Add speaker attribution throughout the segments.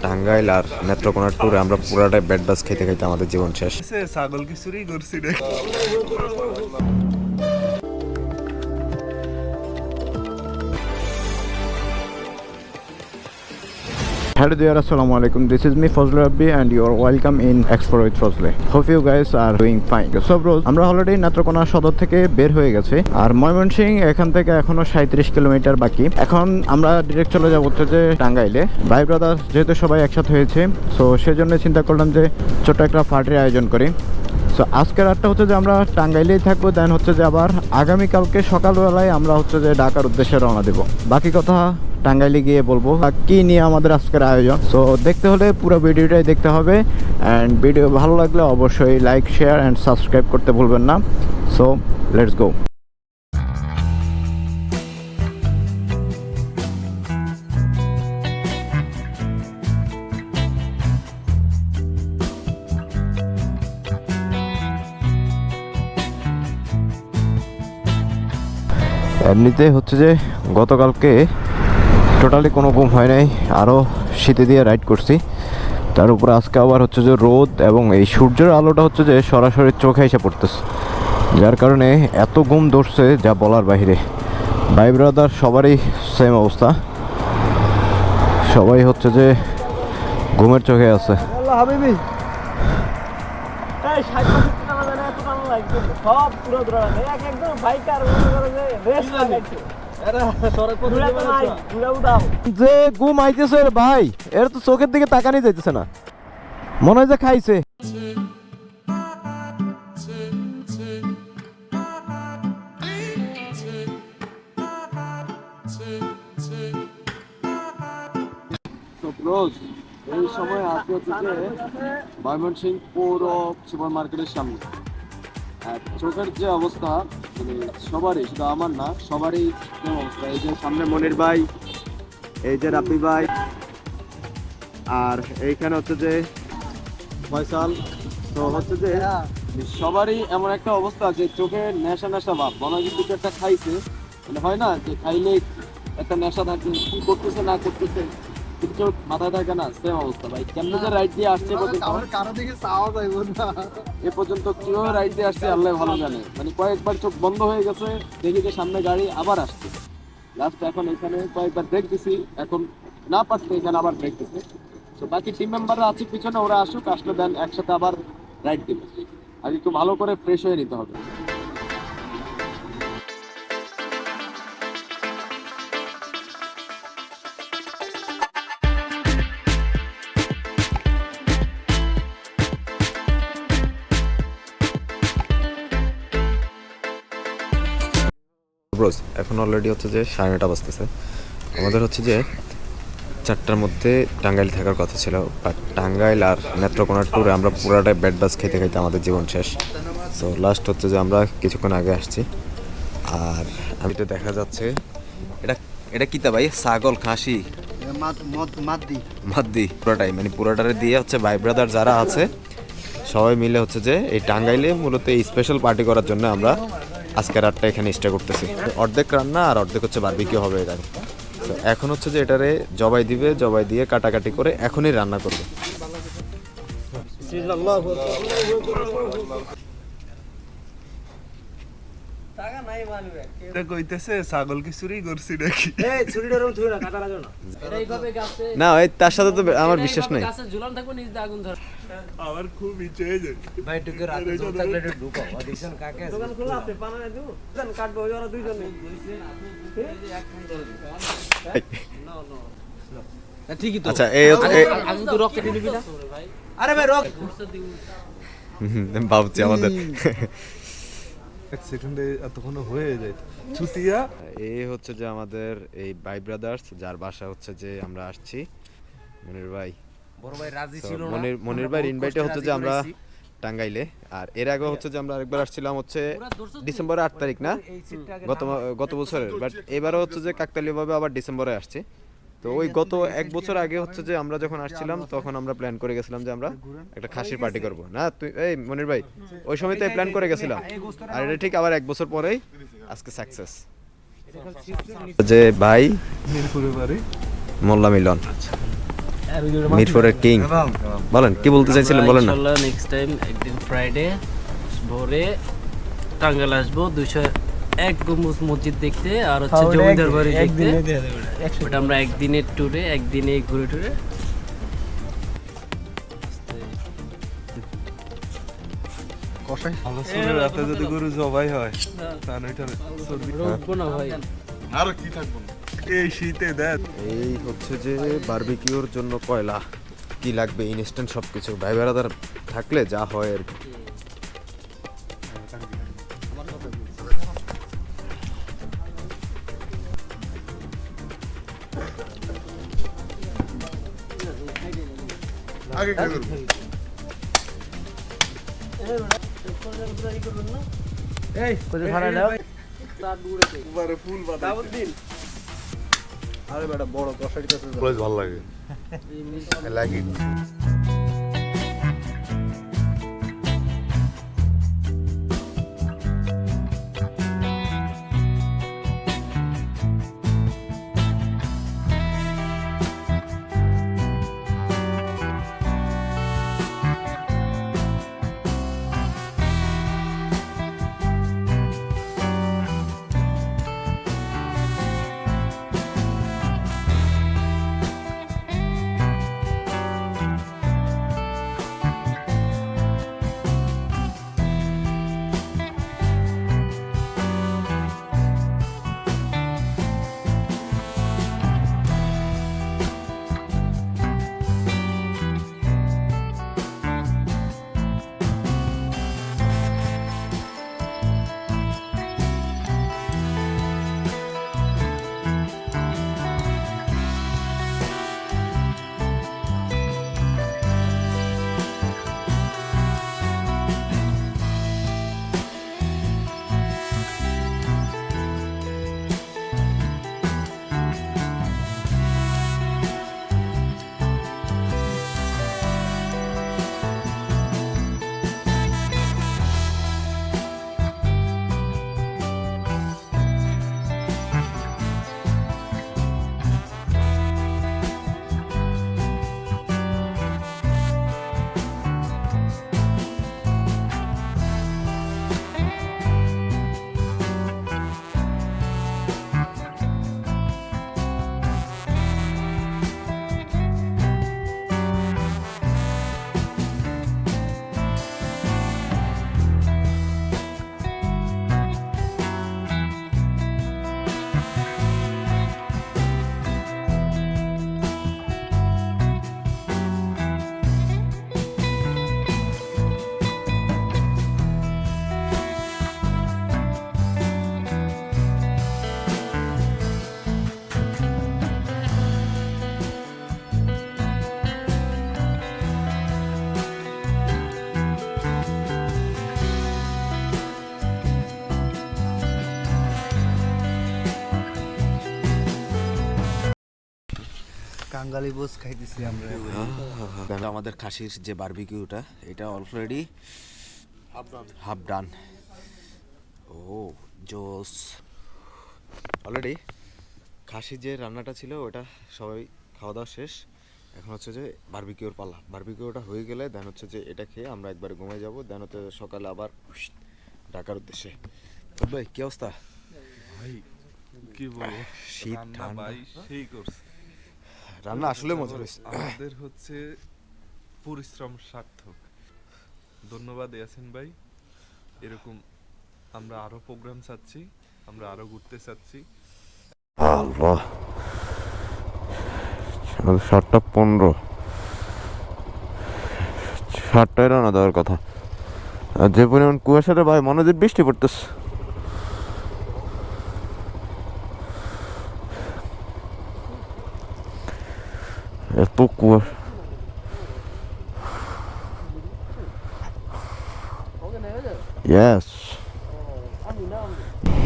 Speaker 1: টাঙ্গাইল আর নেত্রকোনার ট্যুরে আমরা পুরাটাই ব্যাট বাস খেতে খাইতে আমাদের জীবন শেষ।
Speaker 2: ছাগল কি চুরি করছি রে?
Speaker 3: Hello there, assalamu alaikum. This is me Fazlur Rabbi and you are welcome in Explore with Fazle. Hope you guys are doing fine. So bros, আমরা অলরেডি নেত্রকোনা সদর থেকে বের হয়ে গেছি আর ময়মনসিং এখান থেকে এখনো 37 কিলোমিটার বাকি। এখন আমরা ডিরেক্ট চলে যাব হচ্ছে যে টাঙ্গাইলে। ভাই ব্রাদার যেহেতু সবাই একসাথে হয়েছে, সো সেজন্য চিন্তা করলাম যে ছোট একটা পার্টির আয়োজন করি। সো আজকের রাতটা হচ্ছে যে আমরা টাঙ্গাইলেই থাকবো, দেন হচ্ছে যে আবার আগামীকালকে সকালবেলায় আমরা হচ্ছে যে ঢাকার উদ্দেশ্যে রওনা দেব। বাকি কথা টাঙ্গাইলে গিয়ে বলবো কি নিয়ে আমাদের আজকের আয়োজন। সো দেখতে হলে পুরো ভিডিওটাই দেখতে হবে অ্যান্ড ভিডিও ভালো লাগলে অবশ্যই লাইক শেয়ার অ্যান্ড সাবস্ক্রাইব করতে ভুলবেন না। So let's go. এমনিতে হচ্ছে যে গতকালকে টোটালি কোনো ঘুম হয় নাই, আরও শীতে দিয়ে রাইড করছি। তার উপর আজকে আবার হচ্ছে যে রোদ এবং এই সূর্যের আলোটা হচ্ছে যে সরাসরি চোখে এসে পড়তেছে, যার কারণে এত ঘুম ধরছে যা বলার বাইরে। ভাই ব্রাদার সবারই সেম অবস্থা, সবাই হচ্ছে যে ঘুমের চোখে আছে। যে ঘুম আইতেছে ভাই, এর তো চোখের দিকে তাকানি যাইতেছে না, মনে হয় যে খাইছে।
Speaker 4: এই সময় আজকে হচ্ছে যে ময়মনসিং পৌর সুপার মার্কেটের সামনে। আর চোখের যে অবস্থা মানে সবারই, শুধু আমার না সবারই সেম অবস্থা। এই যে সামনে মনির ভাই, এই যে রাফি ভাই, আর এইখানে হচ্ছে যে ফয়সাল। তো হচ্ছে যে সবারই এমন একটা অবস্থা যে চোখে নেশা নেশা ভাব, মনে হয় কিছু একটা খাইছে, মানে হয় না যে খাইলে একটা নেশা থাকে, কি করতেছে না করতেছে কিছু মাথায় থাকে না, সেম অবস্থা ভাই। কেমনে যে রাইড দিয়ে আসছে এ পর্যন্ত কিভাবে রাইড দিয়ে আসছে আল্লাহ ভালো জানে। মানে কয়েকবার চোখ বন্ধ হয়ে গেছে, দেখি যে সামনে গাড়ি আবার আসছে। লাস্ট এখন এখানে কয়েকবার ব্রেক দিছি, এখন না পারছে এখানে আবার ব্রেক দিছে। তো বাকি টিম মেম্বাররা আছে পিছনে, ওরা আসুক, আসলে দেন একসাথে আবার রাইড দিব। আর একটু ভালো করে ফ্রেশ হয়ে নিতে হবে।
Speaker 1: ব্রোস এখন অলরেডি হচ্ছে যে 9:30 বাজতেছে। আমাদের হচ্ছে যে 4টার মধ্যে টাঙ্গাইল থাকার কথা ছিল, বাট টাঙ্গাইল আর নেত্রকোনার ট্যুরে আমরা পুরাটাই ব্যাট বাস খেতে খাইতে আমাদের জীবন শেষ। সো লাস্ট হচ্ছে যে আমরা কিছুক্ষণ আগে আসছি। আর আমি তো দেখা যাচ্ছে এটা এটা কিতা ভাই, ছাগল খাসি মাদ্দি পুরোটাই, মানে পুরোটারে দিয়ে হচ্ছে ভাই ব্রাদার যারা আছে সবাই মিলে হচ্ছে যে এই টাঙ্গাইলে মূলত এই স্পেশাল পার্টি করার জন্য আমরা আজকে রাতটা এখানে স্টে করতেছি। অর্ধেক রান্না আর অর্ধেক হচ্ছে বারবিকিউ হবে এখানে। তো এখন হচ্ছে যে এটারে জবাই দিবে, জবাই দিয়ে কাটাকাটি করে এখনই রান্না করবে।
Speaker 2: ছাগল কি চুরি করছি নাকি?
Speaker 1: না ওই তার সাথে তো আমার বিশ্বাস নাই।
Speaker 2: আমার খুব ইচ্ছে হয়ে যায় ভাই, টুকে রাতে জোর থাকলে একটু ঢুকাও। দেখছেন কাকে দোকান খোলা আছে, পানানে দিও, দেন কাটবো ওরা দুইজনে। না ঠিকই তো।
Speaker 1: আচ্ছা এই
Speaker 2: আমি তো রক কেটে নিবি না ভাই। আরে ভাই রক
Speaker 1: ভাবছি আমাদের
Speaker 2: এক সেকেন্ডে এতক্ষণ হয়ে যায় ছুটিয়া।
Speaker 1: এই হচ্ছে যে আমাদের এই ভাই ব্রাদার্স, যার বাসা হচ্ছে যে আমরা আসছি। মনির ভাই,
Speaker 2: বড় ভাই রাজি ছিল না,
Speaker 1: মনির ভাইয়ের ইনভাইটে হচ্ছে যে আমরা টাঙ্গাইলে। আর এর আগে হচ্ছে যে আমরা আরেকবার আসছিলাম হচ্ছে ডিসেম্বরের 8 তারিখ না, গত বছরের। বাট এবারও হচ্ছে যে কাকতালীয়ভাবে আবার ডিসেম্বরে আসছি। তো ওই গত 1 বছর আগে হচ্ছে যে আমরা যখন আসছিলাম তখন আমরা প্ল্যান করে গেছিলাম যে আমরা একটা খাসির পার্টি করব না। তুই এই মনির ভাই ওই সময় তো প্ল্যান করে গেছিলাম, আর এটা ঠিক আবার 1 বছর পরেই আজকে সাকসেস। যে ভাই
Speaker 2: মিরপুরে বাড়ি
Speaker 1: মোল্লা মিলন। মিরপুরের কিং। বলেন কি বলতে চাইছিলেন, বলেন না।
Speaker 5: ইনশাআল্লাহ নেক্সট টাইম একদিন ফ্রাইডে ভোরে টাঙ্গাইল আসবো 201 গম্বুজ মসজিদ দেখতে, আর হচ্ছে জমিদার বাড়ি দেখতে। ওটা আমরা একদিনের ট্যুরে, একদিনে ঘুরে টুরে
Speaker 2: রাতে যদি গরু জবাই হয় তাহলে এটা
Speaker 5: রোবো না ভাই।
Speaker 2: আর কি থাকবো এই শীতে দেখ।
Speaker 1: এই হচ্ছে যে বারবিকিউর জন্য কয়লা কি লাগবে, ইনস্ট্যান্ট সব কিছু ভাই বেড়াদার থাকলে যা হয় আর কি।
Speaker 2: আগে কি করব
Speaker 5: এই কোথায় ভাড়া দাও?
Speaker 2: একবারে ফুল বাদাম দিন।
Speaker 4: আরে বেটা বড় কষাইটা আছে
Speaker 2: বেশ ভালো লাগে লাগে।
Speaker 4: কাঙ্গালি বোস খাইতেছি আমরা।
Speaker 1: আমাদের খাসির যে বারবিকিউটা এটা অলরেডি হাফ ডান। ও জোস, অলরেডি খাসির যে রান্নাটা ছিল ওটা সবাই খাওয়া দাওয়া শেষ। এখন হচ্ছে যে বারবিকিউর পালা। বারবিকিউটা হয়ে গেলে দেন হচ্ছে যে এটা খেয়ে আমরা একবারে ঘুমিয়ে যাবো, দেন হচ্ছে সকালে আবার ঢাকার উদ্দেশ্যে। ভাই কি অবস্থা?
Speaker 2: ভাই কি বলবো,
Speaker 1: শীত
Speaker 2: রান্না
Speaker 1: ঠান্ডা।
Speaker 2: ভাই সেই করছে।
Speaker 1: রান্না আসলে মজা হয়েছে।
Speaker 2: আমাদের হচ্ছে পরিশ্রম সার্থক। ধন্যবাদ ইয়াসিন ভাই। এরকম আমরা আরো প্রোগ্রাম চাচ্ছি, আমরা আরো ঘুরতে চাচ্ছি।
Speaker 3: আল্লাহ 7:15 7টায় রান্না দেওয়ার কথা, আর যে পরিমাণ কুয়াশাটা ভাই মনে হয় বৃষ্টি পড়তেছে। এত কুয়াশা। Yes.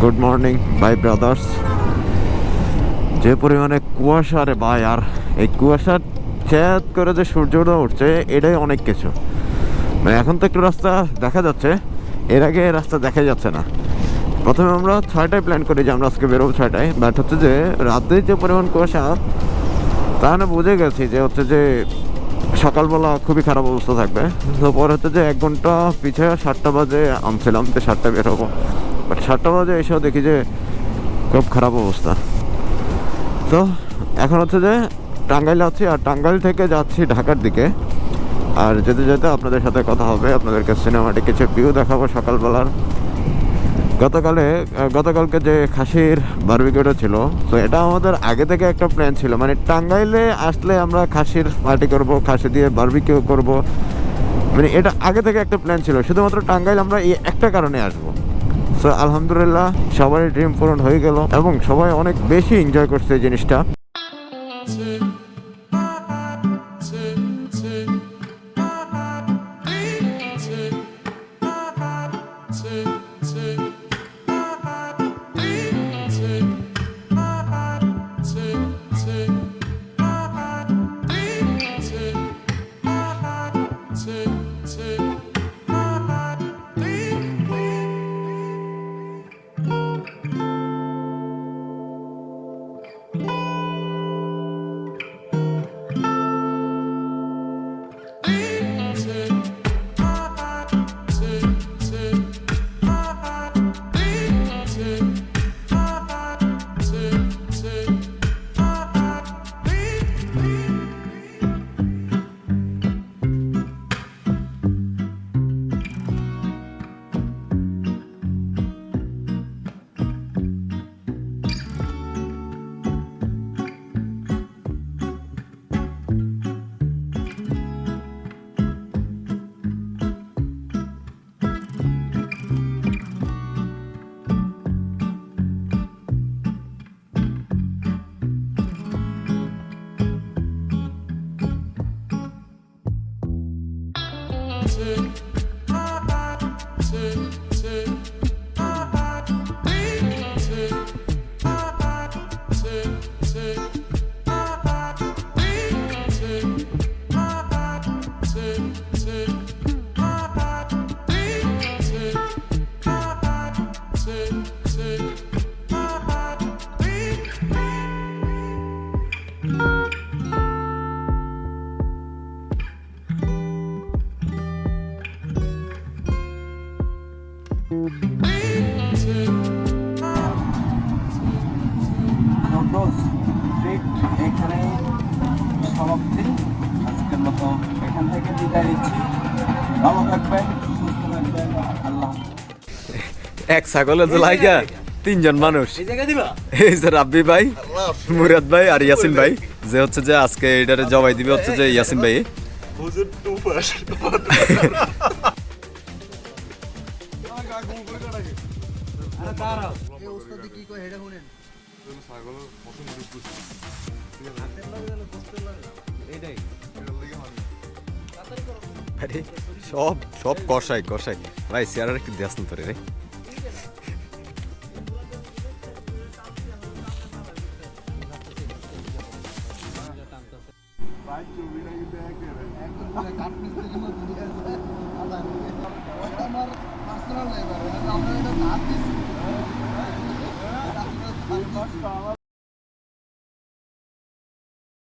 Speaker 3: গুড মর্নিং ভাই ব্রাদার্স। যে পরিমাণে কুয়াশা রে ভাই, আর এই কুয়াশা ছেদ করে যে সূর্যটা উঠছে এটাই অনেক কিছু। মানে এখন তো একটু রাস্তা দেখা যাচ্ছে, এর আগে রাস্তা দেখা যাচ্ছে না। প্রথমে আমরা 6টায় প্ল্যান করি যে আমরা আজকে বেরোবো 6টায়, বাট হচ্ছে যে রাতে যে পরিমাণ কুয়াশা তাহলে বুঝে গেছি যে হচ্ছে যে সকালবেলা খুবই খারাপ অবস্থা থাকবে। তো পরে হচ্ছে যে 1 ঘন্টা পিছিয়ে 7টা বাজে আনছিলাম, তো 7টা বের হবো, বাট 7টা বাজে এসেও দেখি যে খুব খারাপ অবস্থা। তো এখন হচ্ছে যে টাঙ্গাইলে আছি, আর টাঙ্গাইল থেকে যাচ্ছি ঢাকার দিকে। আর যেতে যেতে আপনাদের সাথে কথা হবে, আপনাদেরকে সিনেমাটিক কিছু ভিউ দেখাবো সকালবেলার। গতকালকে যে খাসির বারবিকিউটা ছিল, তো এটা আমাদের আগে থেকে একটা প্ল্যান ছিল, মানে টাঙ্গাইলে আসলে আমরা খাসির পার্টি করব, খাসি দিয়ে বারবিকিউ করব, মানে এটা আগে থেকে একটা প্ল্যান ছিল। শুধুমাত্র টাঙ্গাইল আমরা এই একটা কারণে আসবো। সো আলহামদুলিল্লাহ সবারই ড্রিম পূরণ হয়ে গেল এবং সবাই অনেক বেশি এনজয় করছে এই জিনিসটা।
Speaker 4: এখানে সমাপ্তি। আজকের মতো এখান থেকে বিদায় নিচ্ছি। ভালো থাকবেন, সুস্থ থাকবেন, আল্লাহ।
Speaker 1: এক ছাগলের জলাইয়া 3 জন মানুষ, এই যে রাব্বি ভাই, মুরাদ ভাই আর ইয়াসিন ভাই, যে হচ্ছে যে আজকে এটারে জবাই দিবে হচ্ছে যে ইয়াসিন ভাই।
Speaker 2: হুজুর টুপাস
Speaker 1: আরে সব সব কষাই ভাই, চেয়ারের একটু দেয়াস না তোরে রে।
Speaker 4: আমার পার্সোনাল লাইব্রেরি আমরা এটা